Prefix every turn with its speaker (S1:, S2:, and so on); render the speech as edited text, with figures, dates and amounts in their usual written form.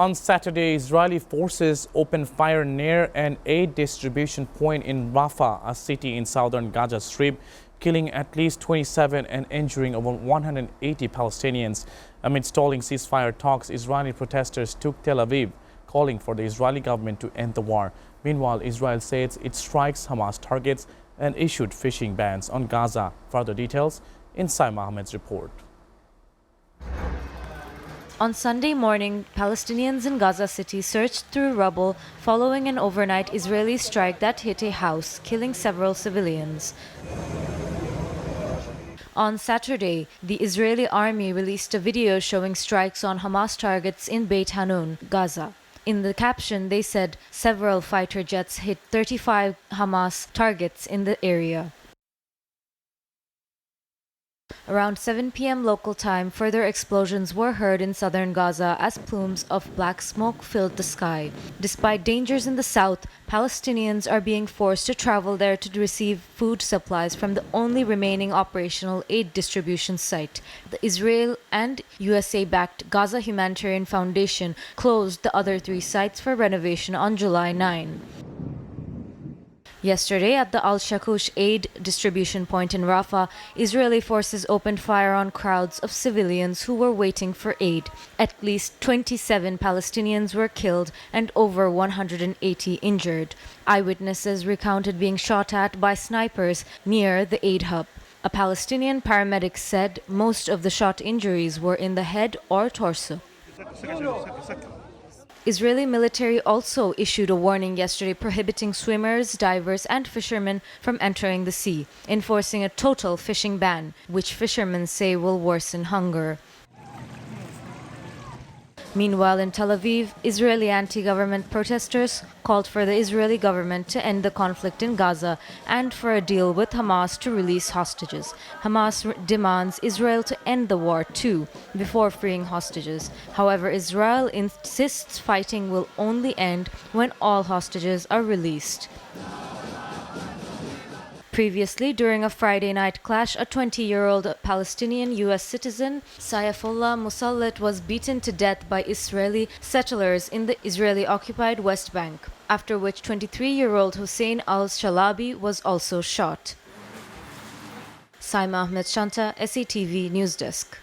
S1: On Saturday, Israeli forces opened fire near an aid distribution point in Rafah, a city in southern Gaza Strip, killing at least 27 and injuring over 180 Palestinians. Amid stalling ceasefire talks, Israeli protesters took Tel Aviv, calling for the Israeli government to end the war. Meanwhile, Israel says it strikes Hamas targets and issued fishing bans on Gaza. Further details in Saim Ahmed's report.
S2: On Sunday morning, Palestinians in Gaza City searched through rubble following an overnight Israeli strike that hit a house, killing several civilians. On Saturday, the Israeli army released a video showing strikes on Hamas targets in Beit Hanun, Gaza. In the caption, they said several fighter jets hit 35 Hamas targets in the area. Around 7 p.m. local time, further explosions were heard in southern Gaza as plumes of black smoke filled the sky. Despite dangers in the south, Palestinians are being forced to travel there to receive food supplies from the only remaining operational aid distribution site. The Israel and USA-backed Gaza Humanitarian Foundation closed the other 3 sites for renovation on July 9. Yesterday, at the Al-Shakush aid distribution point in Rafah, Israeli forces opened fire on crowds of civilians who were waiting for aid. At least 27 Palestinians were killed and over 180 injured. Eyewitnesses recounted being shot at by snipers near the aid hub. A Palestinian paramedic said most of the shot injuries were in the head or torso. Israeli military also issued a warning yesterday prohibiting swimmers, divers and fishermen from entering the sea, enforcing a total fishing ban, which fishermen say will worsen hunger. Meanwhile, in Tel Aviv, Israeli anti-government protesters called for the Israeli government to end the conflict in Gaza and for a deal with Hamas to release hostages. Hamas demands Israel to end the war too, before freeing hostages. However, Israel insists fighting will only end when all hostages are released. Previously, during a Friday night clash, a 20-year-old Palestinian U.S. citizen, Sayfullah Musallit, was beaten to death by Israeli settlers in the Israeli-occupied West Bank, after which 23-year-old Hussein al-Shalabi was also shot. Saim Ahmed Shanta, SATV News Desk.